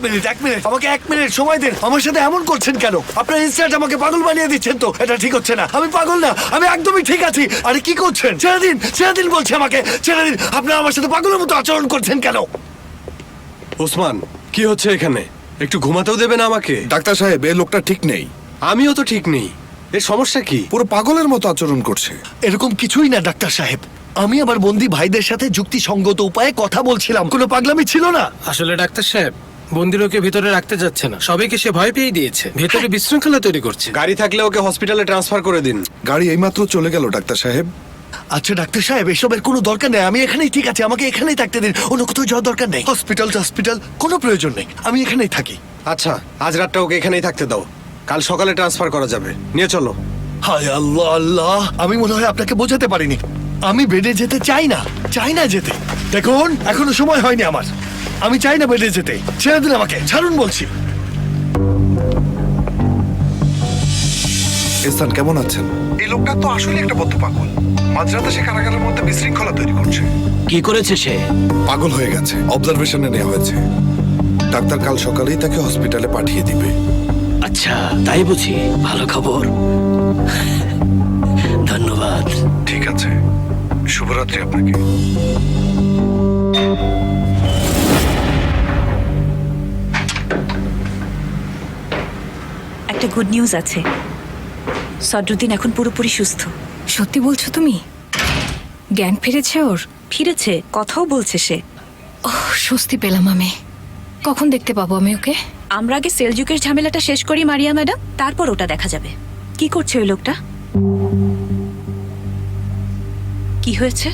Minute, আমাকে 1 minute সময় দিন। আমার সাথে এমন করছেন কেন? আপনার ইনস্ট্যান্ট আমাকে পাগল বানিয়ে দিচ্ছেন তো। এটা ঠিক হচ্ছে না। আমি পাগল না, আমি একদমই ঠিক আছি। আরে কি করছেন? ছেড়ে দিন বলছে আমাকে, ছেড়ে দিন। আপনারা আমার সাথে পাগলের মতো আচরণ করছেন কেন? ওসমান, কি হচ্ছে এখানে? একটু ঘুমাতেও দেবে না আমাকে? ডাক্তার সাহেব, এই লোকটা ঠিক নেই। আমিও তো ঠিক নেই। এর সমস্যা কি? পুরো পাগলের মতো আচরণ করছে। এরকম কিছুই না ডাক্তার সাহেব। আমি আমার বন্দী ভাইদের সাথে যুক্তিসঙ্গত উপায়ে কথা বলছিলাম, কোনো পাগলামি ছিল না। আসলে ডাক্তার সাহেব, বন্দি লোকে ভিতরে রাখতে যাচ্ছে না, সবাইকে সে ভয় পেয়ে দিয়েছে, ভেতরে বিশৃঙ্খলা তৈরি করছে। গাড়ি থাকলে ওকে হসপিটালে ট্রান্সফার করে দিন। গাড়ি এইমাত্র চলে গেল ডাক্তার সাহেব। আচ্ছা ডাক্তার সাহেব, এসবের কোনো দরকার নেই। আমি এখানেই ঠিক আছে, আমাকে এখানেই থাকতে দিন। অন্য কোথাও যাওয়ার দরকার নেই। হসপিটাল কোনো প্রয়োজন নেই, আমি এখানেই থাকি। আচ্ছা, আজ রাতটা ওকে এখানেই থাকতে দাও, কাল সকালে ট্রান্সফার করা যাবে। নিয়ে চলো। হায় আল্লাহ আল্লাহ, আমি মনে হয় আপনাকে বোঝাতে পারিনি। আমি বেডে যেতে চাই না যেতে। দেখুন, এখনো সময় হয়নি আমার। আমি চাই না বেডে যেতে। ছেড়ে দিন আমাকে, ছাড়ুন বলছি। এহসান, কেমন আছেন? এই লোকটা তো আসলে একটা বদ্ধ পাগল। মাঝরাতে সে কারাগারের মধ্যে বিশৃঙ্খলা তৈরি করছে। কি করেছে সে? পাগল হয়ে গেছে, অবজারভেশনে নেওয়া হয়েছে। ডাক্তার কাল সকালেই তাকে হসপিটালে পাঠিয়ে দিবে। আচ্ছা, তাই বুঝি? ভালো খবর। ধন্যবাদ। ঠিক আছে, শুভরাত্রি আপনাকে। একটা গুড নিউজ আছে। সদরুদ্দিন এখন পুরোপুরি সুস্থ। সত্যি বলছো তুমি? জ্ঞান ফিরেছে ওর? ফিরেছে, কথাও বলছে সে। ওহ, স্বস্তি পেলাম আমি। কখন দেখতে পাবো আমি ওকে? আমরা আগে সেলজুকের ঝামেলাটা শেষ করি মারিয়া ম্যাডাম, তারপর ওটা দেখা যাবে। কি করছে ওই লোকটা? কি হয়েছে?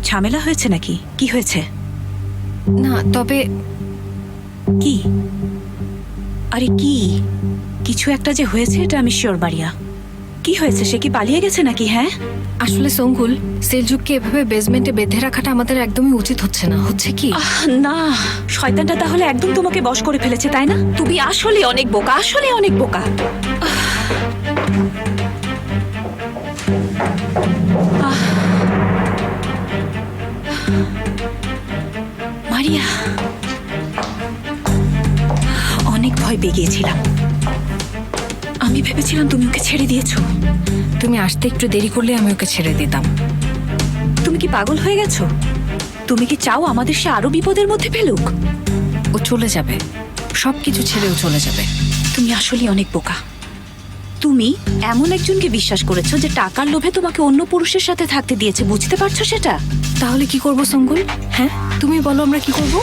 ঝামেলা হয়েছে নাকি? কি হয়েছে? না, তবে কি? আরে কি? কিছু একটা যে হয়েছে, এটা আমি শিওর মারিয়া। কি হয়েছে? সে কি পালিয়ে গেছে নাকি? হ্যাঁ, আসলে সঙ্গুল, সেলজুককে এভাবে বেসমেন্টে বেঁধে রাখাটা আমাদের একদমই উচিত হচ্ছে না। হচ্ছে কি? না, শয়তানটা তাহলে একদম তোমাকে বশ করে ফেলেছে, তাই না? তুমি আসলে অনেক বোকা, আসলে অনেক বোকা। মারিয়া, অনেক ভয় পেয়ে গিয়েছিলাম। আমি ভেবেছিলাম তুমি ওকে ছেড়ে দিয়েছো। তুমি আসতে একটু দেরি করলে আমি ওকে ছেড়ে দিতাম। তুমি কি পাগল হয়ে গেছো? তুমি কি চাও আমাদের সে আরো বিপদের মধ্যে ফেলুক? ও চলে যাবে, সবকিছু ছেড়েও চলে যাবে। তুমি আসলে অনেক বোকা। তুমি এমন একজনকে বিশ্বাস করেছো যে টাকার লোভে তোমাকে অন্য পুরুষের সাথে থাকতে দিয়েছে, বুঝতে পারছো সেটা? তাহলে কি করব সঙ্গুল? হ্যাঁ, তুমি বলো, আমরা কি করব?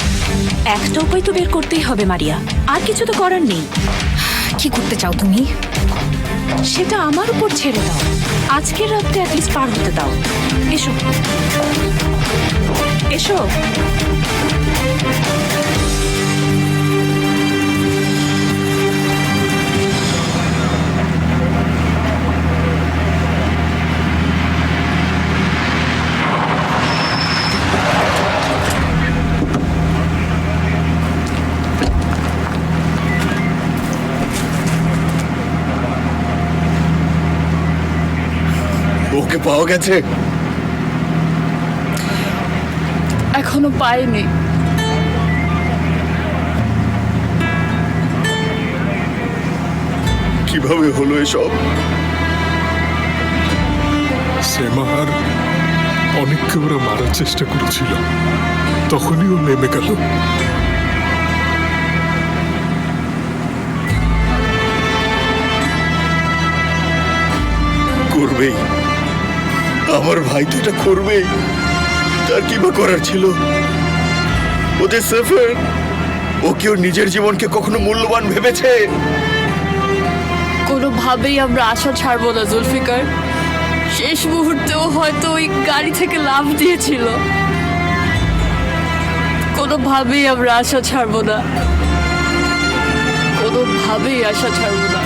একটা উপায় তো বের করতেই হবে মারিয়া, আর কিছু তো করার নেই। কি করতে চাও তুমি? সেটা আমার উপর ছেড়ে দাও। আজকের রাতটা অ্যাটলিস্ট পার হতে দাও। এসো এসো। ওকে পাওয়া গেছে? এখনো পাইনি। কিভাবে হলো এসব? সেমাহার অনেককে ওরা মারার চেষ্টা করেছিল, তখনই ও নেমে গেল। করবেই, আমার ভাই তো এটা করবেই। তার কি বা করার ছিল? ওদের সেফার, ও কি ওর নিজের জীবনকে কখনো মূল্যবান ভেবেছে? কোনোভাবেই আমরা আশা ছাড়বো না জুলফিকার। শেষ মুহূর্তেও হয়তো ওই গাড়ি থেকে লাফ দিয়েছিল। কোনোভাবেই আমরা আশা ছাড়বো না, কোনোভাবেই আশা ছাড়বো না।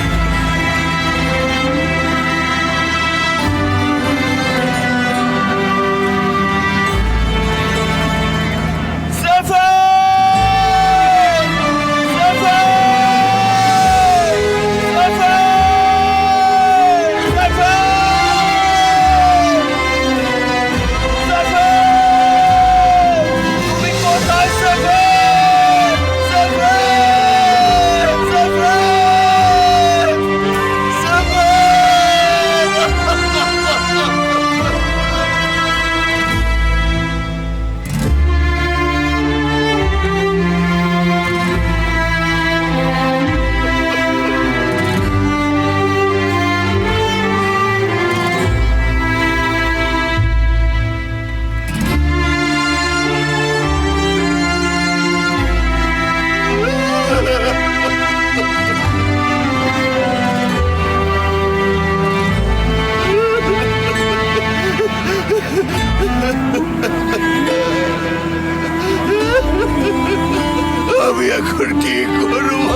এখন কি করব?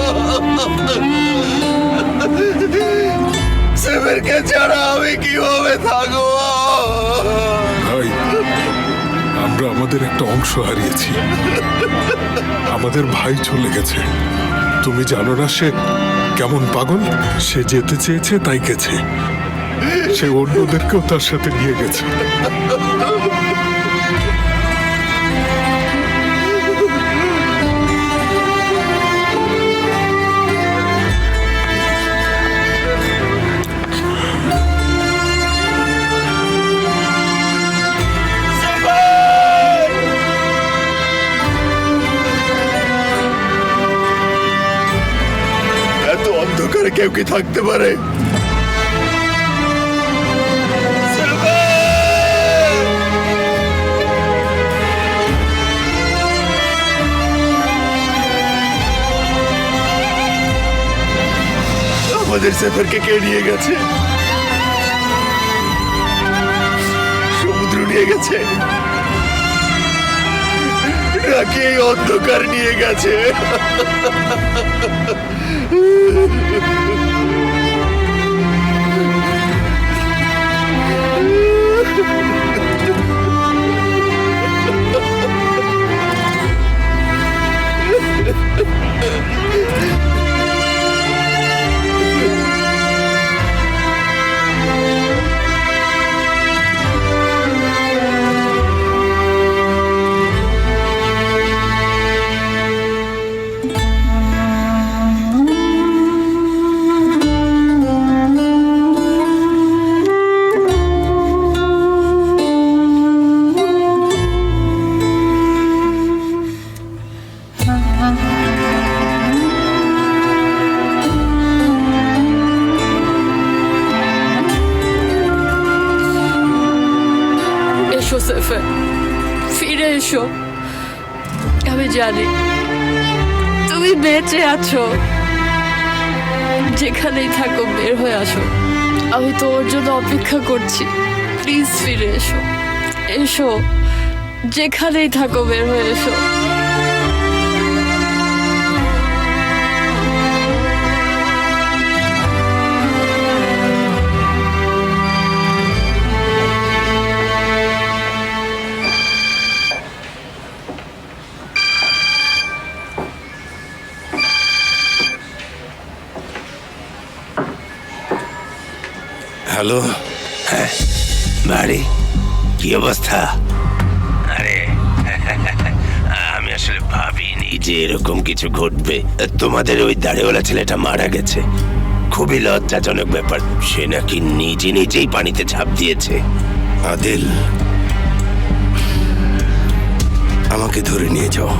সেফেরকে ছাড়া আমি কিভাবে থাকবো? ভাই, আমরা আমাদের একটা অংশ হারিয়েছি। আমাদের ভাই চলে গেছে। তুমি জানো না সে কেমন পাগল? সে যেতে চেয়েছে তাই গেছে। সে অন্যদেরকেও তার সাথে নিয়ে গেছে। এত অন্ধকারে কেউ কি থাকতে পারে? আমাদের সেফারকে কে নিয়ে গেছে? সমুদ্র নিয়ে গেছে নাকি এই অন্ধকার নিয়ে গেছে? এসো সেফের, ফিরে এসো। আমি জানি তুমি বেঁচে আছো। যেখানেই থাকো বের হয়ে আসো। আমি তোমার জন্য অপেক্ষা করছি। প্লিজ ফিরে এসো, এসো। যেখানেই থাকো বের হয়ে এসো। হ্যালো, বাড়ি কি অবস্থা? আরে আমি আসলে ভাবিনি যে এরকম কিছু ঘটবে। তোমাদের ওই দাড়িওয়ালা ছেলেটা মারা গেছে। খুবই লজ্জাজনক ব্যাপার। সে নাকি নিজেই পানিতে ঝাঁপ দিয়েছে। আদিল, আমাকে ধরে নিয়ে যাও।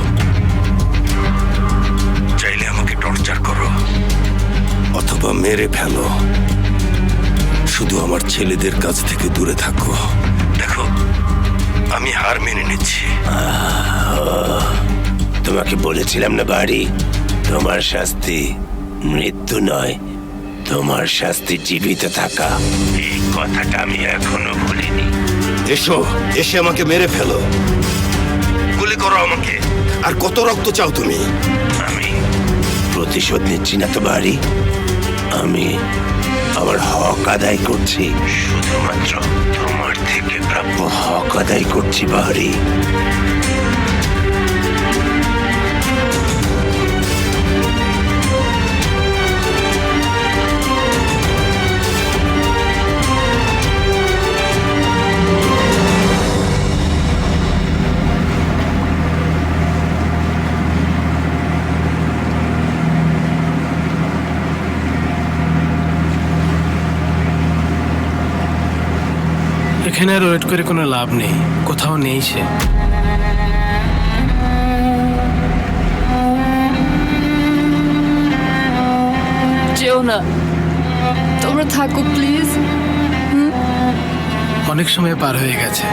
চাইলে আমাকে টর্চার করো অথবা মেরে ফেলো, শুধু আমার ছেলেদের কাছ থেকে দূরে থাকো। দেখো, আমি হার মেনে নিচ্ছি। তোমাকে বলেছিলাম না বাড়ি, তোমার শাস্তি মৃত্যু নয়, তোমার শাস্তি জীবিত থাকা। এই কথাটা আমি এখনো ভুলিনি। এসো, এসে আমাকে মেরে ফেলো, গুলি করো আমাকে। আর কত রক্ত চাও তুমি? আমি প্রতিশোধ নিচ্ছি না তো বাড়ি, আমি আমার হক আদায় করছি। শুধুমাত্র তোমার থেকে প্রাপ্য হক আদায় করছি বাড়ি। এখানে আর ওয়েট করে কোনো লাভ নেই। কোথাও নেই সে। যেও না, তোমরা থাকো প্লিজ। অনেক সময় পার হয়ে গেছে।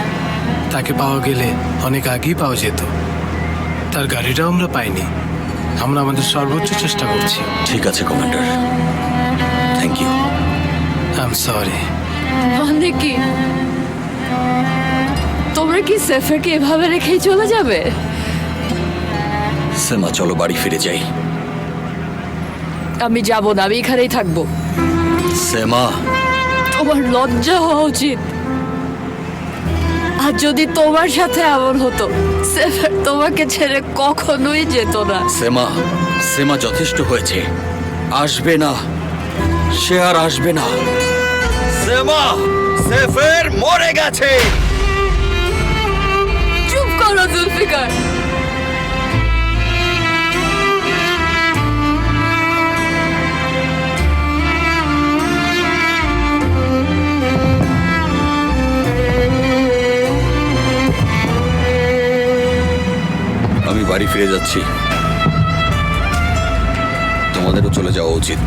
তাকে পাওয়া গেলে অনেক আগেই পাওয়া যেত। তার গাড়িটাও আমরা পাইনি। আমরা আমাদের সর্বোচ্চ চেষ্টা করছি। ঠিক আছে commander, thank you. I am sorry. মানে কি, তোমরা কি সেফারকে এভাবে রেখেই চলে যাবে? সেমা চলো বাড়ি ফিরে যাই। আমি যাব না, আমি এখানেই থাকবো। সেমা তোমার লজ্জা হওয়া উচিত। আর যদি তোমার সাথে এমন হতো, সেফার তোমাকে ছেড়ে কখনোই যেত না। সেমা সেমা যথেষ্ট হয়েছে, আসবে না, সে আর আসবে না। সেমা সেফের মরে গেছে। চুপ করো জুলফিকার। আমি বাড়ি ফিরে যাচ্ছি, তোমাদেরও চলে যাওয়া উচিত।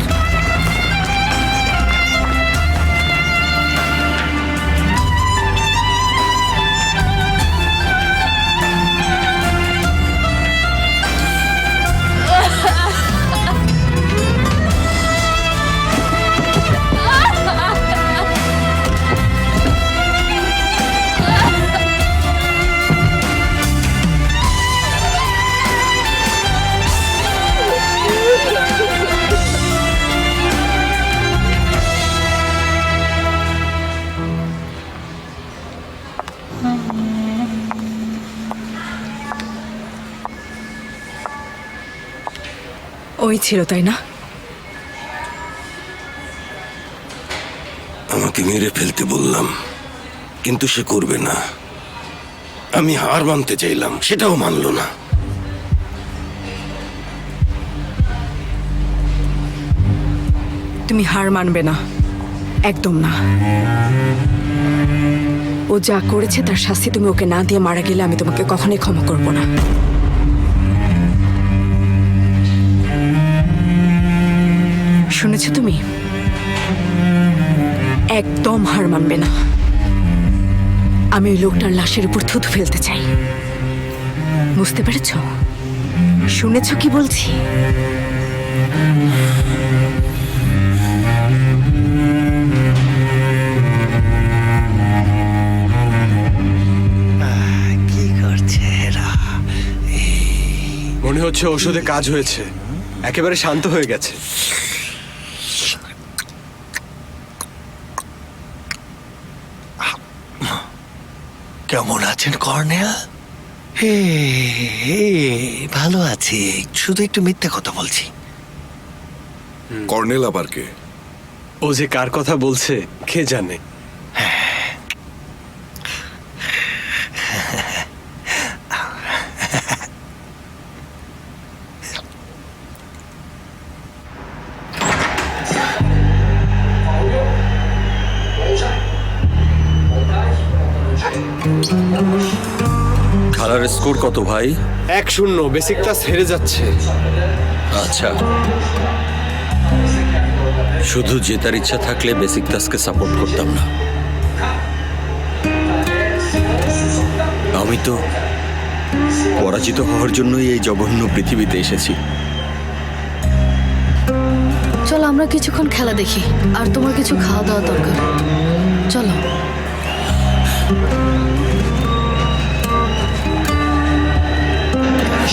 ওই ছিল, তাই না? আমাকে মেরে ফেলতে বললাম, কিন্তু সে করবে না। আমি হার মানতে চাইলাম, সেটাও মানলো না। তুমি হার মানবে না, একদম না। ও যা করেছে তার শাস্তি তুমি ওকে না দিয়ে মারা গেলে আমি তোমাকে কখনোই ক্ষমা করব না। শুনেছো তুমি? একদম হার মানবে না। আমি ওই লোকটার লাশের উপর থুতু ফেলতে চাই, বুঝতে পেরেছ? শুনেছো কি বলছি? কি করছে এরা? মনে হচ্ছে ওষুধে কাজ হয়েছে, একেবারে শান্ত হয়ে গেছে। কেমন আছেন কর্নেল? ভালো আছি, শুধু একটু মিথ্যে কথা বলছি। কর্নেল আবার কে? ও যে কার কথা বলছে কে জানে। খেলার স্কোর কত ভাই? 1-0, বেসিক ক্লাস হেরে যাচ্ছে। আচ্ছা, শুধু জেতার ইচ্ছা থাকলে বেসিক ক্লাসকে সাপোর্ট করতাম না। আমি তো পরাজিত হওয়ার জন্যই এই জঘন্য পৃথিবীতে এসেছি। চলো আমরা কিছুক্ষণ খেলা দেখি, আর তোমার কিছু খাওয়া দাওয়া দরকার। চলো।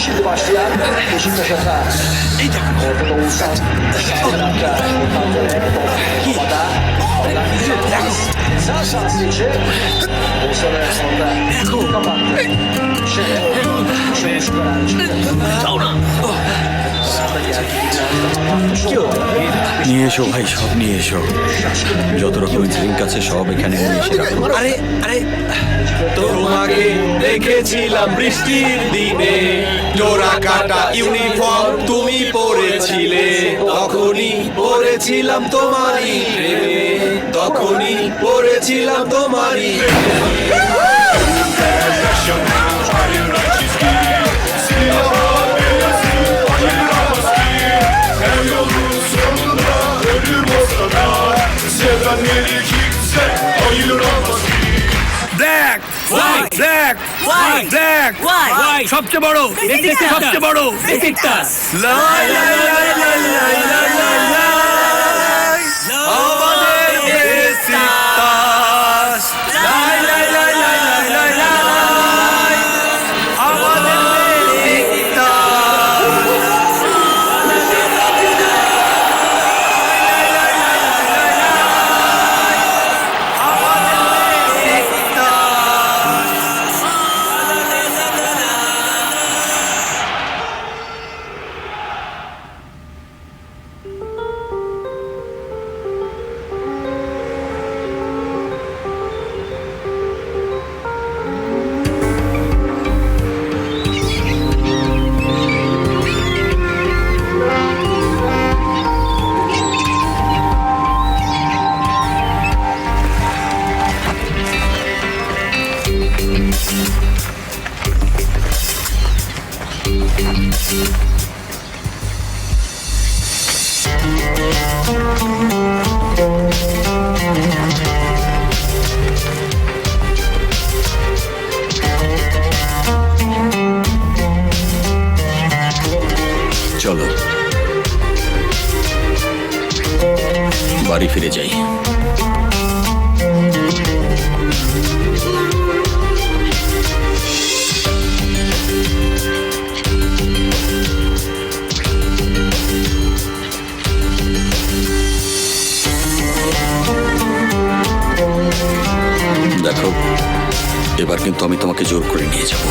Şimdi başlayan Beşiktaş atağı. Ortada Oğuzhan. Şahsenak'ta. Ortada. Sağ şansı için. Oğuzhan'ı sonunda kapattı. Şimdi şu নিয়ে এসো ভাই, সব নিয়ে এসো। যত রকমের ড্রিঙ্ক আছে সব এখানে নিয়ে এসে রাখো। আরে আরে, তোমাকে দেখেছিলাম বৃষ্টির দিনে, ডোরা কাটা ইউনিফর্ম তুমি পরেছিলে, তখনই পরেছিলাম তোমারই প্রেমে, তখনই পরেছিলাম তোমারই সবচেয়ে বড়, সবচেয়ে বড় চলো বাড়ি ফিরে যাই। দেখো, এবার কিন্তু আমি তোমাকে জোর করে নিয়ে যাব।